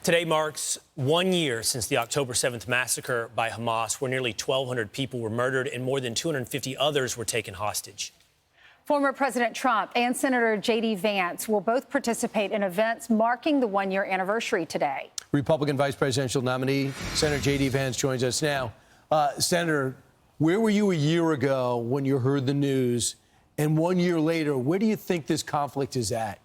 Today marks 1 year since the October 7th massacre by Hamas, where nearly 1,200 people were murdered and more than 250 others were taken hostage. Former President Trump and Senator J.D. Vance will both participate in events marking the one-year anniversary today. Republican vice presidential nominee Senator J.D. Vance joins us now. Senator, where were you a year ago when you heard the news? And 1 year later, where do you think this conflict is at?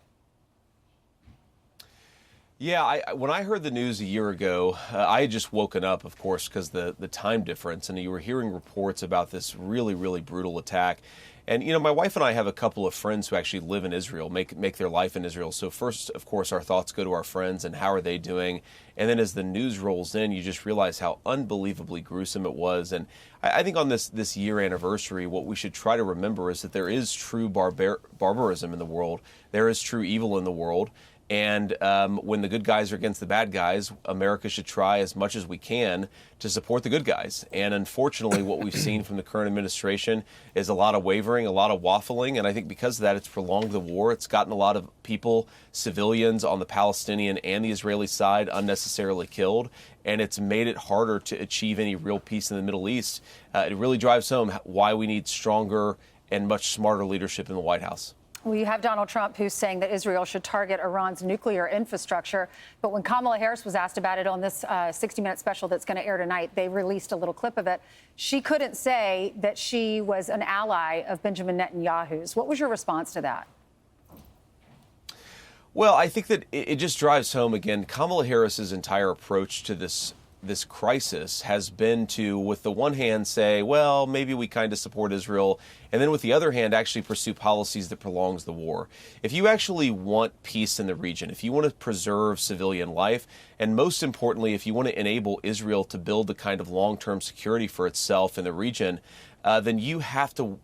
Yeah, when I heard the news a year ago, I had just woken up, of course, because the time difference, and you were hearing reports about this really, really brutal attack. And, you know, my wife and I have a couple of friends who actually live in Israel, make their life in Israel. So first, of course, our thoughts go to our friends and how are they doing? And then as the news rolls in, you just realize how unbelievably gruesome it was. And I think on this year anniversary, what we should try to remember is that there is true barbarism in the world. There is true evil in the world. And when the good guys are against the bad guys, America should try as much as we can to support the good guys. And unfortunately, what we've seen from the current administration is a lot of wavering, a lot of waffling. And I think because of that, it's prolonged the war. It's gotten a lot of people, civilians on the Palestinian and the Israeli side, unnecessarily killed. And it's made it harder to achieve any real peace in the Middle East. It really drives home why we need stronger and much smarter leadership in the White House. We have Donald Trump, who's saying that Israel should target Iran's nuclear infrastructure. But when Kamala Harris was asked about it on this 60-minute special that's going to air tonight, they released a little clip of it. She couldn't say that she was an ally of Benjamin Netanyahu's. What was your response to that? Well, I think that it just drives home, again, Kamala Harris's entire approach to this crisis has been to, with the one hand, say, well, maybe we kind of support Israel, and then with the other hand, actually pursue policies that prolongs the war. If you actually want peace in the region, if you want to preserve civilian life, and most importantly, if you want to enable Israel to build the kind of long-term security for itself in the region, then you have to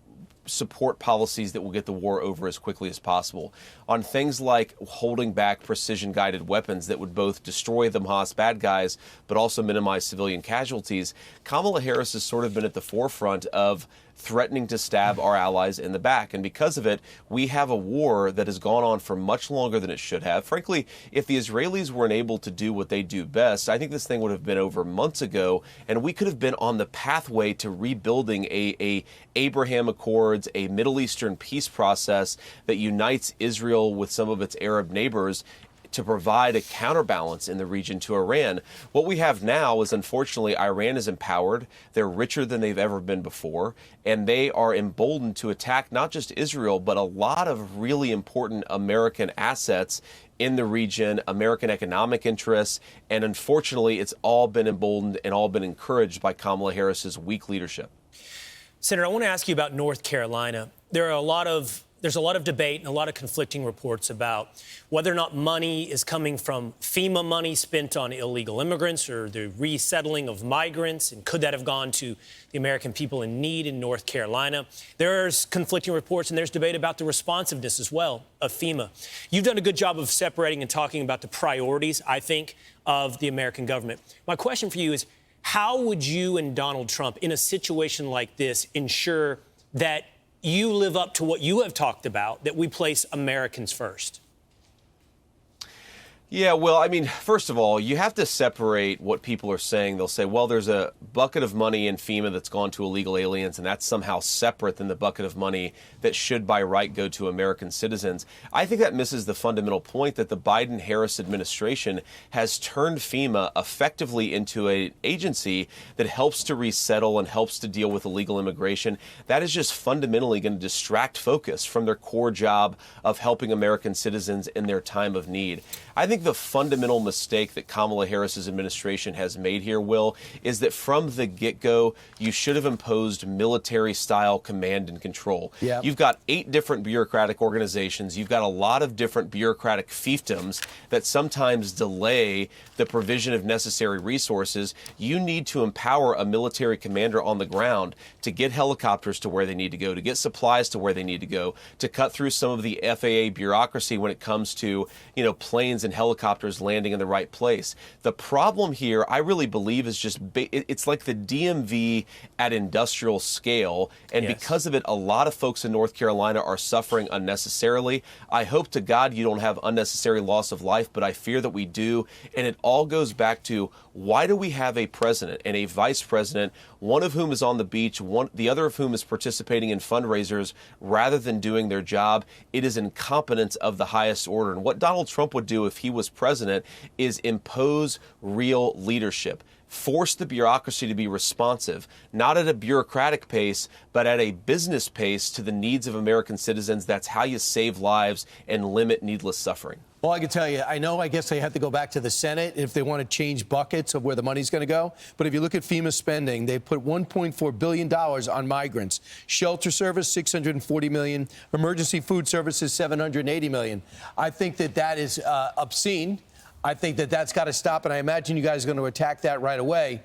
support policies that will get the war over as quickly as possible. On things like holding back precision-guided weapons that would both destroy the Hamas bad guys but also minimize civilian casualties, Kamala Harris has sort of been at the forefront of threatening to stab our allies in the back. And because of it, we have a war that has gone on for much longer than it should have. Frankly, if the Israelis weren't able to do what they do best, I think this thing would have been over months ago, and we could have been on the pathway to rebuilding a Abraham Accords, a Middle Eastern peace process that unites Israel with some of its Arab neighbors to provide a counterbalance in the region to Iran. What we have now is, unfortunately, Iran is empowered. They're richer than they've ever been before, and they are emboldened to attack not just Israel, but a lot of really important American assets in the region, American economic interests, and unfortunately, it's all been emboldened and all been encouraged by Kamala Harris's weak leadership. Senator, I want to ask you about North Carolina. There's a lot of debate and a lot of conflicting reports about whether or not money is coming from FEMA money spent on illegal immigrants or the resettling of migrants, and could that have gone to the American people in need in North Carolina? There's conflicting reports and there's debate about the responsiveness as well of FEMA. You've done a good job of separating and talking about the priorities, I think, of the American government. My question for you is, how would you and Donald Trump, in a situation like this, ensure that you live up to what you have talked about, that we place Americans first? Yeah, well, I mean, first of all, you have to separate what people are saying. They'll say, well, there's a bucket of money in FEMA that's gone to illegal aliens, and that's somehow separate than the bucket of money that should by right go to American citizens. I think that misses the fundamental point that the Biden-Harris administration has turned FEMA effectively into an agency that helps to resettle and helps to deal with illegal immigration. That is just fundamentally going to distract focus from their core job of helping American citizens in their time of need. I think the fundamental mistake that Kamala Harris's administration has made here, Will, is that from the get-go, you should have imposed military-style command and control. Yep. You've got 8 different bureaucratic organizations. You've got a lot of different bureaucratic fiefdoms that sometimes delay the provision of necessary resources. You need to empower a military commander on the ground to get helicopters to where they need to go, to get supplies to where they need to go, to cut through some of the FAA bureaucracy when it comes to, planes and helicopters helicopters landing in the right place. The problem here, I really believe, is just it's like the DMV at industrial scale, and because of it, a lot of folks in North Carolina are suffering unnecessarily. I hope to God you don't have unnecessary loss of life, but I fear that we do, and it all goes back to, why do we have a president and a vice president, one of whom is on the beach, the other of whom is participating in fundraisers rather than doing their job? It is incompetence of the highest order. And what Donald Trump would do if he was president is impose real leadership. Force the bureaucracy to be responsive, not at a bureaucratic pace, but at a business pace to the needs of American citizens. That's how you save lives and limit needless suffering. Well, I can tell you, I guess they have to go back to the Senate if they want to change buckets of where the money's going to go. But if you look at FEMA spending, they put $1.4 billion on migrants. Shelter service, $640 million. Emergency food services, $780 million. I think that is obscene. I think that's got to stop, and I imagine you guys are going to attack that right away.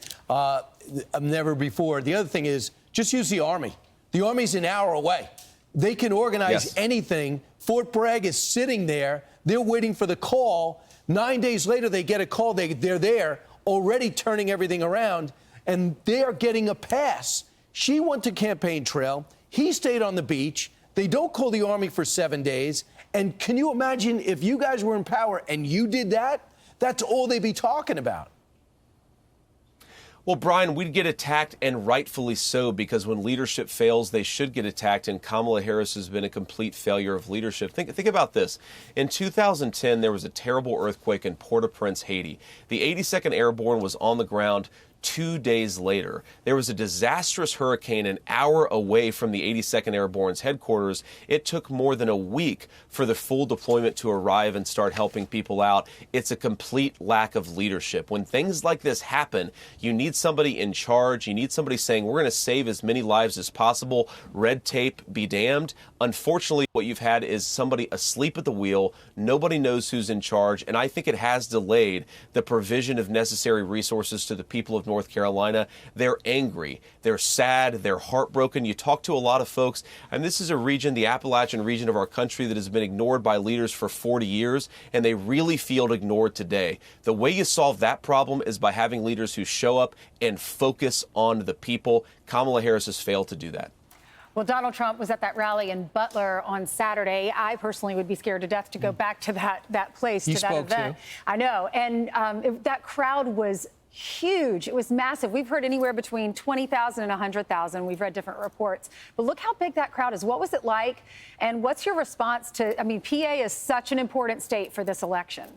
Never before. The other thing is, just use the Army. The Army's an hour away. They can organize anything. Fort Bragg is sitting there. They're waiting for the call. 9 days later, they get a call. They're there, already turning everything around, and they are getting a pass. She went to campaign trail. He stayed on the beach. They don't call the Army for 7 days. And can you imagine if you guys were in power and you did that? That's all they'd be talking about. Well, Brian, we'd get attacked, and rightfully so, because when leadership fails, they should get attacked, and Kamala Harris has been a complete failure of leadership. Think about this. In 2010, there was a terrible earthquake in Port-au-Prince, Haiti. The 82nd Airborne was on the ground 2 days later. There was a disastrous hurricane an hour away from the 82nd Airborne's headquarters. It took more than a week for the full deployment to arrive and start helping people out. It's a complete lack of leadership. When things like this happen, you need somebody in charge. You need somebody saying, we're going to save as many lives as possible. Red tape be damned. Unfortunately, what you've had is somebody asleep at the wheel. Nobody knows who's in charge, and I think it has delayed the provision of necessary resources to the people of North Carolina. They're angry, they're sad, they're heartbroken. You talk to a lot of folks, and this is a region, the Appalachian region of our country, that has been ignored by leaders for 40 years, and they really feel ignored today. The way you solve that problem is by having leaders who show up and focus on the people. Kamala Harris has failed to do that. Well, Donald Trump was at that rally in Butler on Saturday. I personally would be scared to death to go back to that place, to that event. I know. And that crowd was huge. It was massive. We've heard anywhere between 20,000 and 100,000. We've read different reports. But look how big that crowd is. What was it like? And what's your response to, I mean, PA is such an important state for this election.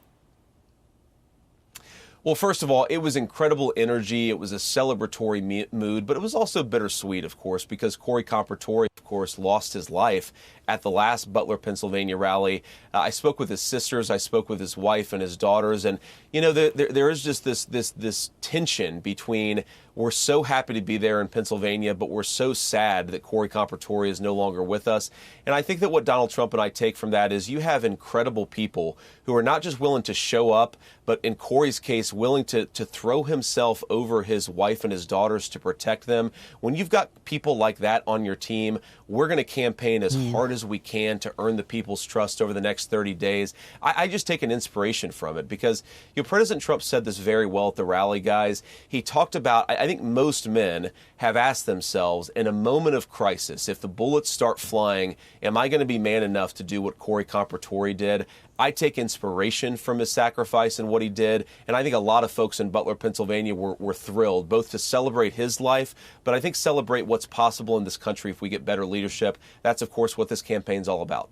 Well, first of all, it was incredible energy. It was a celebratory mood, but it was also bittersweet, of course, because Corey Comparatori, of course, lost his life at the last Butler, Pennsylvania rally. I spoke with his sisters. I spoke with his wife and his daughters. And, you know, there is just this tension between, we're so happy to be there in Pennsylvania, but we're so sad that Corey Comparatori is no longer with us. And I think that what Donald Trump and I take from that is you have incredible people who are not just willing to show up, but in Corey's case, willing to throw himself over his wife and his daughters to protect them. When you've got people like that on your team, we're going to campaign as hard as we can to earn the people's trust over the next 30 days. I just take an inspiration from it because, you know, President Trump said this very well at the rally, guys. He talked about, I think most men have asked themselves in a moment of crisis, if the bullets start flying, am I going to be man enough to do what Corey Comparatori did? I take inspiration from his sacrifice and what he did, and I think a lot of folks in Butler, Pennsylvania were thrilled, both to celebrate his life, but I think celebrate what's possible in this country if we get better leadership. That's, of course, what this campaign's all about.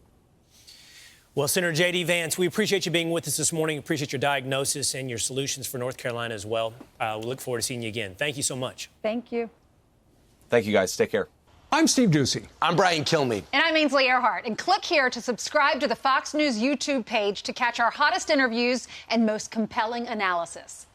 Well, Senator J.D. Vance, we appreciate you being with us this morning. Appreciate your diagnosis and your solutions for North Carolina as well. We look forward to seeing you again. Thank you so much. Thank you. Thank you, guys. Take care. I'm Steve Doocy. I'm Brian Kilmeade. And I'm Ainsley Earhart. And click here to subscribe to the Fox News YouTube page to catch our hottest interviews and most compelling analysis.